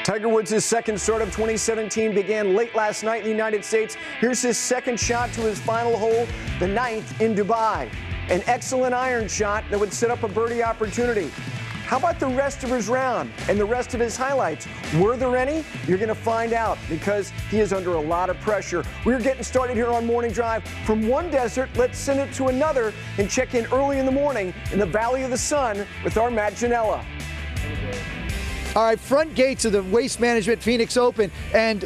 Tiger Woods' second start of 2017 began late last night in the United States. Here's his second shot to his final hole, the 9th in Dubai. An excellent iron shot that would set up a birdie opportunity. How about the rest of his round and the rest of his highlights? Were there any? You're going to find out because he is under a lot of pressure. We're getting started here on Morning Drive. From one desert, let's send it to another and check in early in the morning in the Valley of the Sun with our Matt Janella. All right, front gates of the Waste Management Phoenix Open, and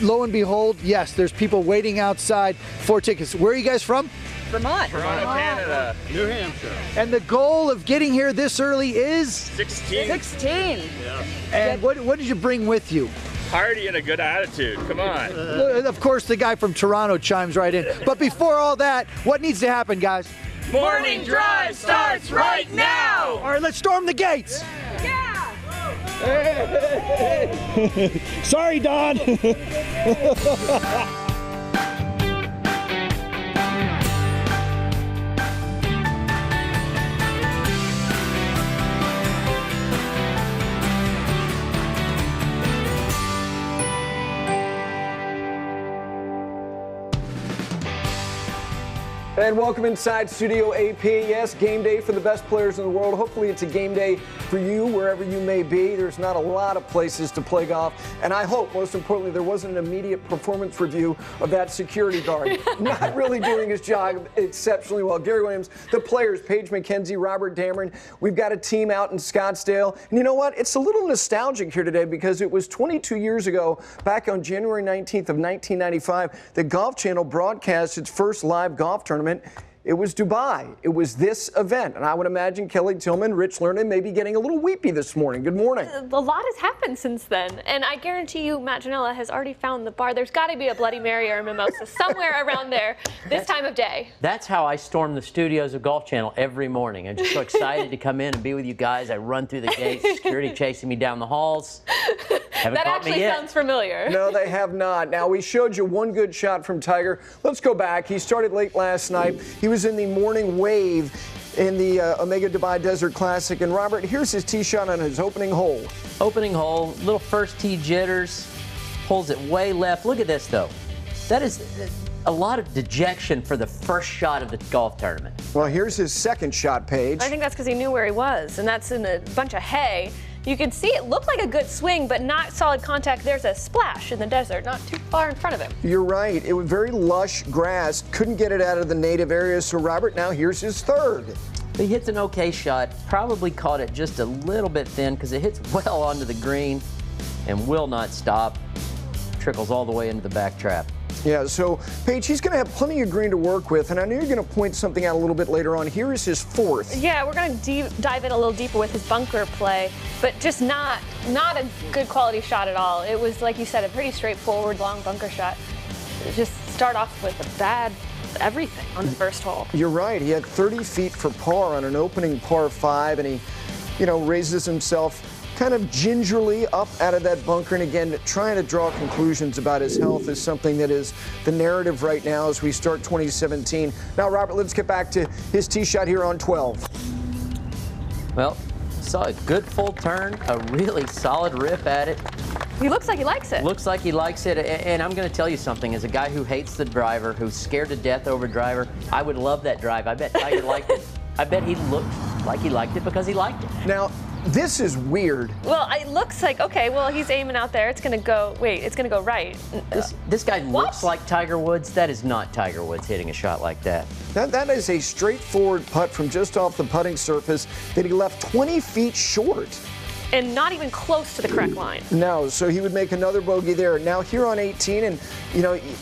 lo and behold, yes, there's people waiting outside for tickets. Where are you guys from? Vermont. Canada. New Hampshire. And the goal of getting here this early is? 16. 16. Yeah. And what did you bring with you? Party and a good attitude. Come on. Of course, the guy from Toronto chimes right in. But before all that, what needs to happen, guys? Morning Drive starts right now. All right, let's storm the gates. Yeah. Sorry, Don. And welcome inside Studio AP. Yes, game day for the best players in the world. Hopefully it's a game day for you wherever you may be. There's not a lot of places to play golf. And I hope, most importantly, there wasn't an immediate performance review of that security guard. Not really doing his job exceptionally well. Gary Williams, the players, Paige McKenzie, Robert Dameron. We've got a team out in Scottsdale. And you know what? It's a little nostalgic here today because it was 22 years ago, back on January 19th of 1995, that Golf Channel broadcast its first live golf tournament. It was Dubai. It was this event. And I would imagine Kelly Tillman, Rich Lerner may be getting a little weepy this morning. Good morning. A lot has happened since then. And I guarantee you, Matt Janella has already found the bar. There's got to be a Bloody Mary or a mimosa somewhere around there this time of day. That's how I storm the studios of Golf Channel every morning. I'm just so excited to come in and be with you guys. I run through the gates, security chasing me down the halls. Haven't That caught me actually yet. sounds familiar. No, they have not. Now, we showed you one good shot from Tiger. Let's go back. He started late last night. He was in the morning wave in the Omega Dubai Desert Classic. And Robert, here's his tee shot on his opening hole. Opening hole, little first tee jitters, pulls it way left. Look at this, though. That is a lot of dejection for the first shot of the golf tournament. Well, here's his second shot, Paige. I think that's because he knew where he was, and that's in a bunch of hay. You can see it looked like a good swing, but not solid contact. There's a splash in the desert, not too far in front of him. You're right. It was very lush grass. Couldn't get it out of the native area. So, Robert, now here's his third. He hits an okay shot. Probably caught it just a little bit thin because it hits well onto the green and will not stop. Trickles all the way into the back trap. Yeah, so, Paige, he's going to have plenty of green to work with, and I know you're going to point something out a little bit later on. Here is his fourth. Yeah, we're going to dive in a little deeper with his bunker play, but just not a good quality shot at all. It was, like you said, a pretty straightforward long bunker shot. Just start off with a bad everything on the first hole. You're right. He had 30 feet for par on an opening par 5, and he, raises himself kind of gingerly up out of that bunker. And again, trying to draw conclusions about his health is something that is the narrative right now as we start 2017. Now, Robert, let's get back to his tee shot here on 12. Well, saw a good full turn, a really solid rip at it. He looks like he likes it. Looks like he likes it, and I'm going to tell you something. As a guy who hates the driver, who's scared to death over driver, I would love that drive. I bet Tiger liked it. I bet he looked like he liked it because he liked it. Now, this is weird. Well, it looks like, okay, well, he's aiming out there. It's going to go, wait, it's going to go right. This guy looks like Tiger Woods. That is not Tiger Woods hitting a shot like that. That is a straightforward putt from just off the putting surface that he left 20 feet short. And not even close to the correct line. No, so he would make another bogey there. Now here on 18, and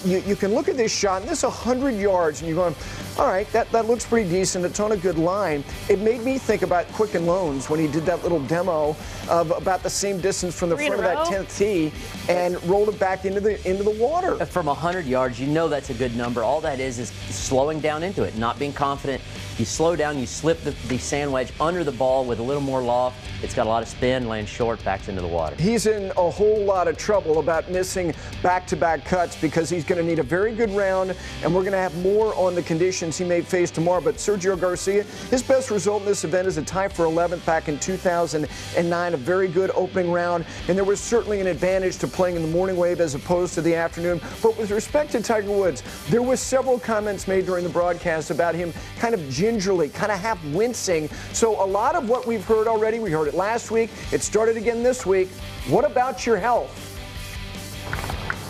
you can look at this shot, and this is 100 yards, and you're going, all right, that looks pretty decent. It's on a good line. It made me think about Quicken Loans when he did that little demo of about the same distance from the front of that 10th tee and rolled it back into the water. From 100 yards, you know that's a good number. All that is slowing down into it, not being confident. You slow down, you slip the sand wedge under the ball with a little more loft. It's got a lot of spin, lands short, backs into the water. He's in a whole lot of trouble about missing back-to-back cuts because he's going to need a very good round, and we're going to have more on the conditions he may face tomorrow. But Sergio Garcia, his best result in this event is a tie for 11th back in 2009, a very good opening round, and there was certainly an advantage to playing in the morning wave as opposed to the afternoon. But with respect to Tiger Woods, there was several comments made during the broadcast about him kind of gingerly, kind of half wincing. So a lot of what we've heard already, we heard it last week, it started again this week. What about your health?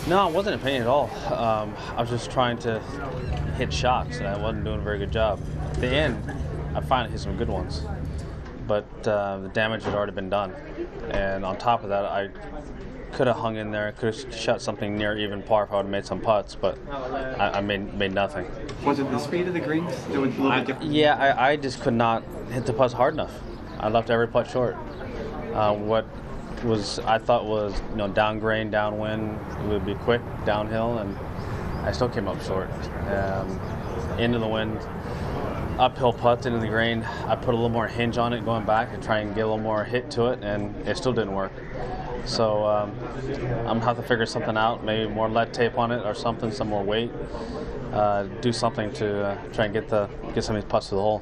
No, I wasn't in pain at all. I was just trying to hit shots, and I wasn't doing a very good job. At the end, I finally hit some good ones, but the damage had already been done. And on top of that, I could have hung in there, could have shot something near even par if I would have made some putts, but I made nothing. Was it the speed of the greens that was a little bit different? Yeah, I just could not hit the putts hard enough. I left every putt short. What I thought was downgrain, downwind, it would be quick downhill, and I still came up short. Into the wind, uphill putts into the green. I put a little more hinge on it going back to try and get a little more hit to it, and it still didn't work. So I'm gonna have to figure something out, maybe more lead tape on it or something, some more weight, do something to try and get some of these putts to the hole.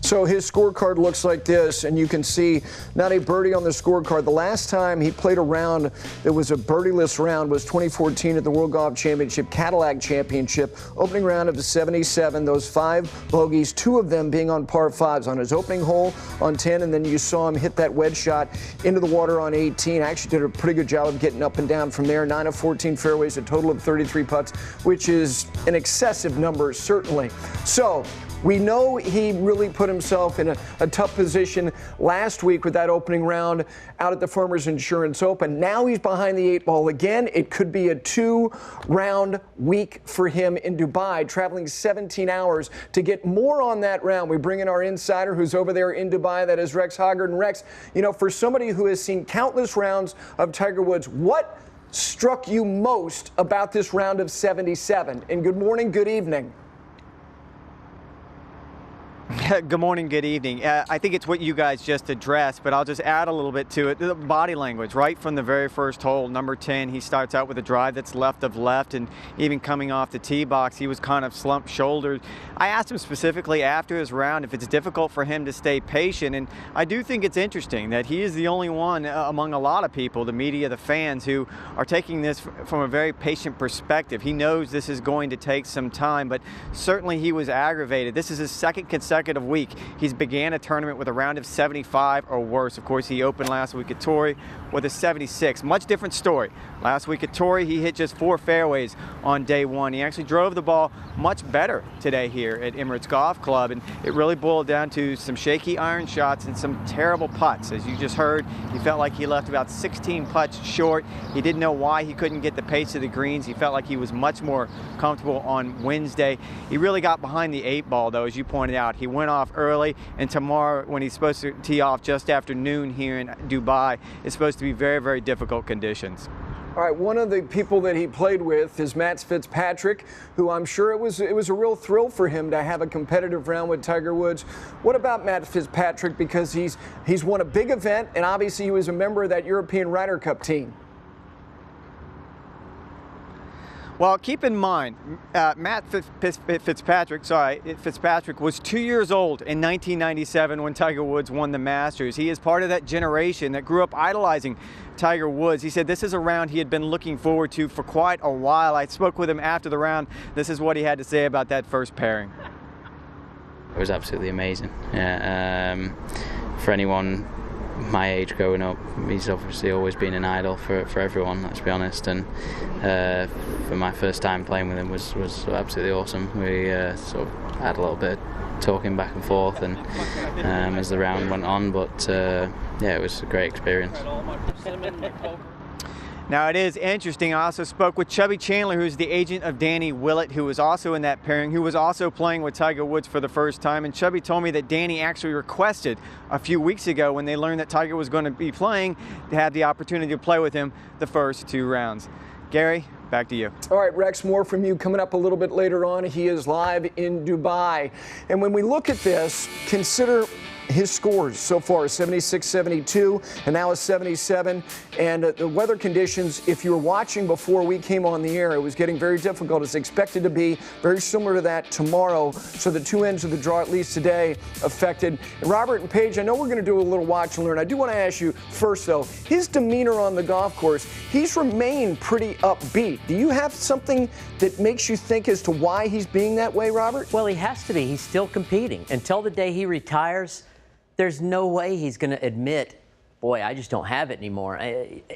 So his scorecard looks like this, and you can see not a birdie on the scorecard. The last time he played a round that was a birdieless round was 2014 at the World Golf Championship, Cadillac Championship, opening round of the 77. Those 5 bogeys, 2 of them being on par 5s on his opening hole on 10, and then you saw him hit that wedge shot into the water on 18. Actually did a pretty good job of getting up and down from there. 9 of 14 fairways, a total of 33 putts, which is an excessive number, certainly. So we know he really put himself in a tough position last week with that opening round out at the Farmers Insurance Open. Now he's behind the 8 ball again. It could be a 2-round week for him in Dubai, traveling 17 hours to get more on that round. We bring in our insider who's over there in Dubai. That is Rex Hoggard. And Rex, for somebody who has seen countless rounds of Tiger Woods, what struck you most about this round of 77? And good morning, good evening. Good morning, good evening. I think it's what you guys just addressed, but I'll just add a little bit to it. The body language, right from the very first hole, number 10, he starts out with a drive that's left of left, and even coming off the tee box, he was kind of slumped shouldered. I asked him specifically after his round if it's difficult for him to stay patient, and I do think it's interesting that he is the only one among a lot of people, the media, the fans, who are taking this from a very patient perspective. He knows this is going to take some time, but certainly he was aggravated. This is his second consecutive week. He's began a tournament with a round of 75 or worse. Of course, he opened last week at Torrey with a 76. Much different story. Last week at Torrey, he hit just 4 fairways on day 1. He actually drove the ball much better today here at Emirates Golf Club, and it really boiled down to some shaky iron shots and some terrible putts. As you just heard, he felt like he left about 16 putts short. He didn't know why he couldn't get the pace of the greens. He felt like he was much more comfortable on Wednesday. He really got behind the 8 ball, though, as you pointed out. He went off early, and tomorrow, when he's supposed to tee off just after noon here in Dubai, it's supposed to be very, very difficult conditions. All right, one of the people that he played with is Matt Fitzpatrick, who I'm sure it was a real thrill for him to have a competitive round with Tiger Woods. What about Matt Fitzpatrick? Because he's won a big event, and obviously he was a member of that European Ryder Cup team. Well, keep in mind, Matt Fitzpatrick was 2 years old in 1997 when Tiger Woods won the Masters. He is part of that generation that grew up idolizing Tiger Woods. He said this is a round he had been looking forward to for quite a while. I spoke with him after the round. This is what he had to say about that first pairing. It was absolutely amazing. Yeah, for anyone my age growing up, he's obviously always been an idol for everyone, let's be honest, and for my first time playing with him was absolutely awesome. We sort of had a little bit of talking back and forth and as the round went on, but yeah, it was a great experience. Now, it is interesting. I also spoke with Chubby Chandler, who's the agent of Danny Willett, who was also in that pairing, who was also playing with Tiger Woods for the first time. And Chubby told me that Danny actually requested a few weeks ago, when they learned that Tiger was going to be playing, to have the opportunity to play with him the first 2 rounds. Gary, Back to you. All right, Rex, more from you coming up a little bit later on. He is live in Dubai. And when we look at this, consider his scores so far, 76, 72, and now a 77. And the weather conditions, if you were watching before we came on the air, it was getting very difficult. It's expected to be very similar to that tomorrow. So the two ends of the draw, at least today, affected. And Robert and Paige, I know we're going to do a little watch and learn. I do want to ask you first, though, his demeanor on the golf course, he's remained pretty upbeat. Do you have something that makes you think as to why he's being that way, Robert? Well, he has to be. He's still competing. Until the day he retires, there's no way he's going to admit, boy, I just don't have it anymore.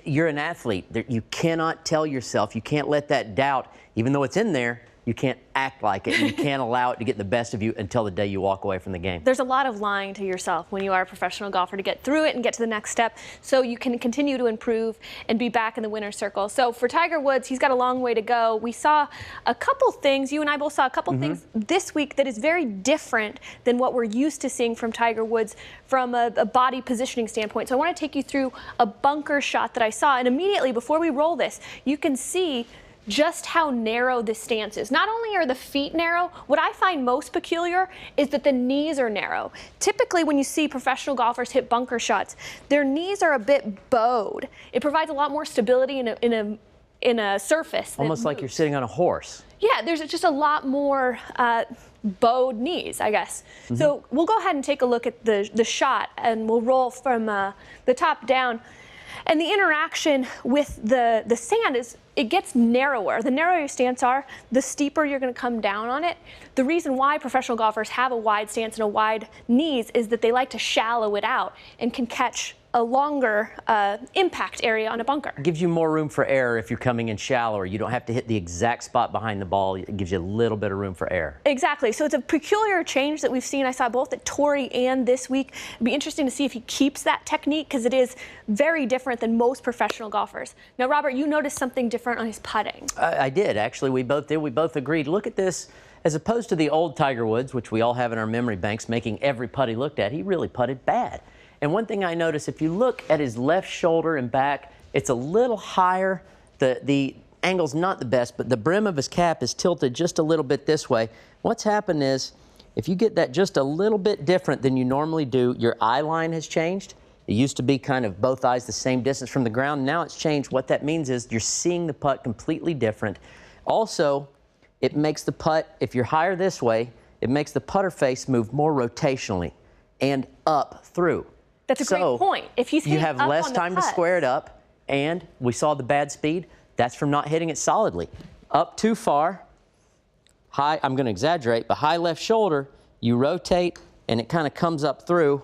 You're an athlete. You cannot tell yourself, you can't let that doubt, even though it's in there, you can't act like it. You can't allow it to get the best of you until the day you walk away from the game. There's a lot of lying to yourself when you are a professional golfer to get through it and get to the next step so you can continue to improve and be back in the winner's circle. So for Tiger Woods, he's got a long way to go. We saw a couple things, you and I both saw a couple things this week that is very different than what we're used to seeing from Tiger Woods from a body positioning standpoint. So I want to take you through a bunker shot that I saw. And immediately before we roll this, you can see just how narrow this stance is. Not only are the feet narrow, what I find most peculiar is that the knees are narrow. Typically, when you see professional golfers hit bunker shots, their knees are a bit bowed. It provides a lot more stability in a surface. Almost like you're sitting on a horse. Yeah, there's just a lot more bowed knees, I guess. So we'll go ahead and take a look at the shot, and we'll roll from the top down. And the interaction with the sand is, it gets narrower. The narrower your stance are, the steeper you're going to come down on it. The reason why professional golfers have a wide stance and a wide knees is that they like to shallow it out and can catch a longer impact area on a bunker. It gives you more room for error if you're coming in shallower. You don't have to hit the exact spot behind the ball. It gives you a little bit of room for error. Exactly. So it's a peculiar change that we've seen. I saw both at Torrey and this week. It'd be interesting to see if he keeps that technique because it is very different than most professional golfers. Now, Robert, you noticed something different on his putting. I did, actually. We both did. We both agreed. Look at this. As opposed to the old Tiger Woods, which we all have in our memory banks, making every putt he looked at, he really putted bad. And one thing I noticed, if you look at his left shoulder and back, it's a little higher. The angle's not the best, but the brim of his cap is tilted just a little bit this way. What's happened is, if you get that just a little bit different than you normally do, your eye line has changed. It used to be kind of both eyes the same distance from the ground. Now it's changed. What that means is you're seeing the putt completely different. Also, it makes the putt, if you're higher this way, it makes the putter face move more rotationally and up through. That's a great point. If he's hitting you have up less on the time to putt. square it up, and we saw the bad speed. That's from not hitting it solidly. Up too far, high, I'm going to exaggerate, but high left shoulder, you rotate, and it kind of comes up through.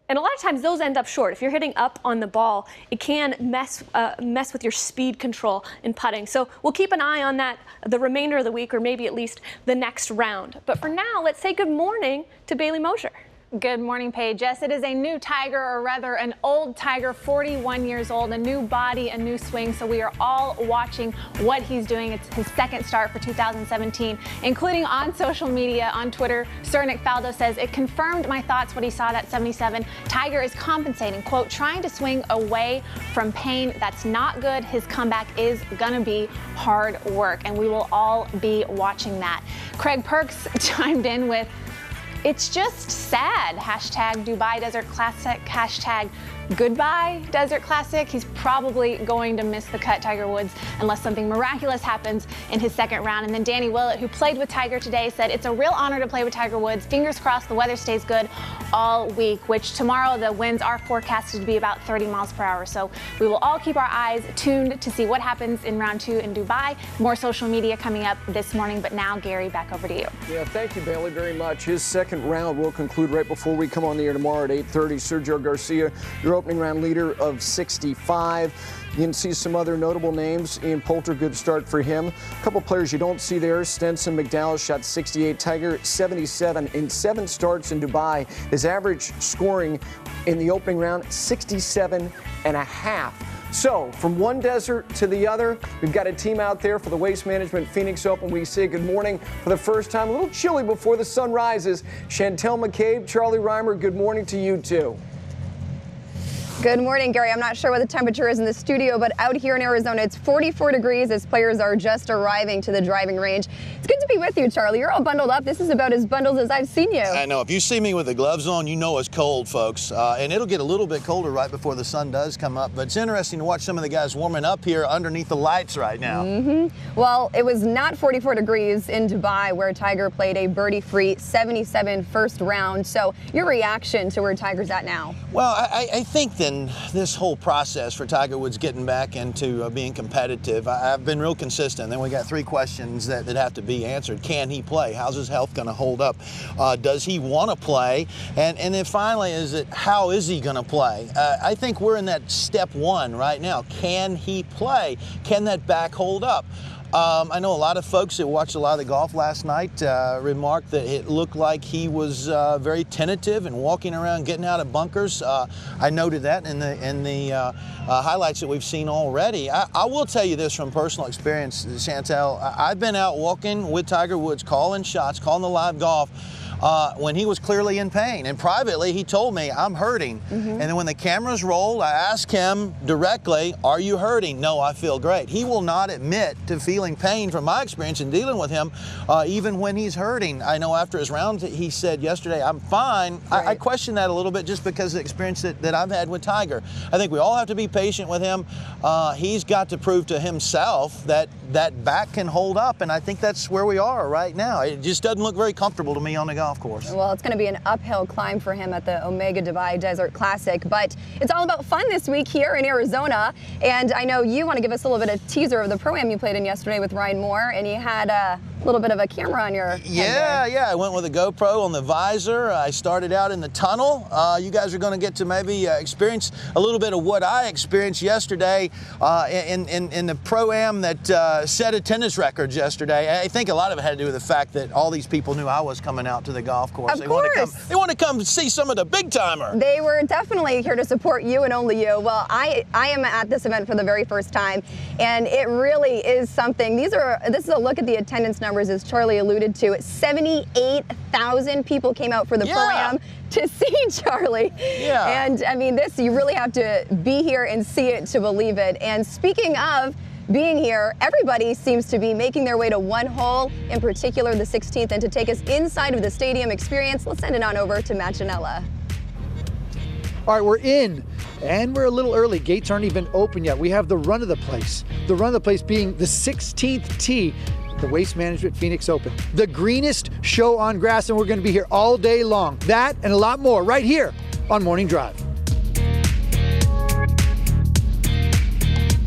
And a lot of times those end up short. If you're hitting up on the ball, it can mess with your speed control in putting. So we'll keep an eye on that the remainder of the week, or maybe at least the next round. But for now, let's say good morning to Bailey Mosher. Good morning, Paige. Yes, it is a new Tiger, or rather an old Tiger, 41 years old, a new body, a new swing. So we are all watching what he's doing. It's his second start for 2017, including on social media, on Twitter. Sir Nick Faldo says, it confirmed my thoughts what he saw that 77. Tiger is compensating, quote, trying to swing away from pain. That's not good. His comeback is going to be hard work, and we will all be watching that. Craig Perks chimed in with, it's just sad. Hashtag Dubai Desert Classic. Hashtag goodbye Desert Classic. He's probably going to miss the cut, Tiger Woods, unless something miraculous happens in his second round. And then Danny Willett, who played with Tiger today, said it's a real honor to play with Tiger Woods. Fingers crossed the weather stays good all week, which tomorrow the winds are forecasted to be about 30 miles per hour. So we will all keep our eyes tuned to see what happens in round 2 in Dubai. More social media coming up this morning. But now, Gary, back over to you. Yeah, thank you, Bailey, very much. His second round will conclude right before we come on the air tomorrow at 8:30. Sergio Garcia, your opening round leader of 65. You can see some other notable names. Ian Poulter, good start for him. A couple players you don't see there. Stenson McDowell shot 68. Tiger 77 in 7 starts in Dubai. His average scoring in the opening round, 67.5. So, from one desert to the other, we've got a team out there for the Waste Management Phoenix Open. We say good morning for the first time. A little chilly before the sun rises. Chantel McCabe, Charlie Reimer, good morning to you too. Good morning, Gary. I'm not sure what the temperature is in the studio, but out here in Arizona, it's 44 degrees as players are just arriving to the driving range. It's good to be with you, Charlie. You're all bundled up. This is about as bundled as I've seen you. I know. If you see me with the gloves on, you know it's cold, folks. And it'll get a little bit colder right before the sun does come up. But it's interesting to watch some of the guys warming up here underneath the lights right now. Well, it was not 44 degrees in Dubai, where Tiger played a birdie-free 77 first round. So your reaction to where Tiger's at now? Well, I think then this whole process for Tiger Woods getting back into being competitive, I've been real consistent. Then we got 3 questions that have to be answered. Can he play? How's his health going to hold up? Does he want to play? And then finally, how is he going to play? I think we're in that step 1 right now. Can he play? Can that back hold up? I know a lot of folks that watched a lot of the golf last night remarked that it looked like he was very tentative and walking around, getting out of bunkers. I noted that in the highlights that we've seen already. I will tell you this from personal experience, Chantel. I've been out walking with Tiger Woods, calling shots, calling the live golf. When he was clearly in pain. And privately, he told me, I'm hurting. And then when the cameras rolled, I asked him directly, are you hurting? No, I feel great. He will not admit to feeling pain from my experience in dealing with him, even when he's hurting. I know after his round, he said yesterday, I'm fine. Right. I question that a little bit just because of the experience that I've had with Tiger. I think we all have to be patient with him. He's got to prove to himself that back can hold up, and I think that's where we are right now. It just doesn't look very comfortable to me on the golf course. Well, it's going to be an uphill climb for him at the Omega Dubai Desert Classic, but it's all about fun this week here in Arizona. And I know you want to give us a little bit of teaser of the Pro-Am you played in yesterday with Ryan Moore, and you had a little bit of a camera on your head there. I went with a GoPro on the visor. I started out in the tunnel. You guys are going to get to maybe experience a little bit of what I experienced yesterday in the Pro-Am that set attendance records yesterday. I think a lot of it had to do with the fact that all these people knew I was coming out to the golf course. Of course. They want to come see some of the big timer. They were definitely here to support you and only you. Well, I am at this event for the very first time, and it really is something. This is a look at the attendance numbers, as Charlie alluded to. 78,000 people came out for the Pro-Am to see Charlie. And I mean, you really have to be here and see it to believe it. And speaking of being here, everybody seems to be making their way to one hole, in particular the 16th. And to take us inside of the stadium experience, let's send it on over to Matt Janella. All right, we're in, and we're a little early. Gates aren't even open yet. We have the run of the place. The run of the place being the 16th tee, the Waste Management Phoenix Open. The greenest show on grass, and we're going to be here all day long. That and a lot more right here on Morning Drive.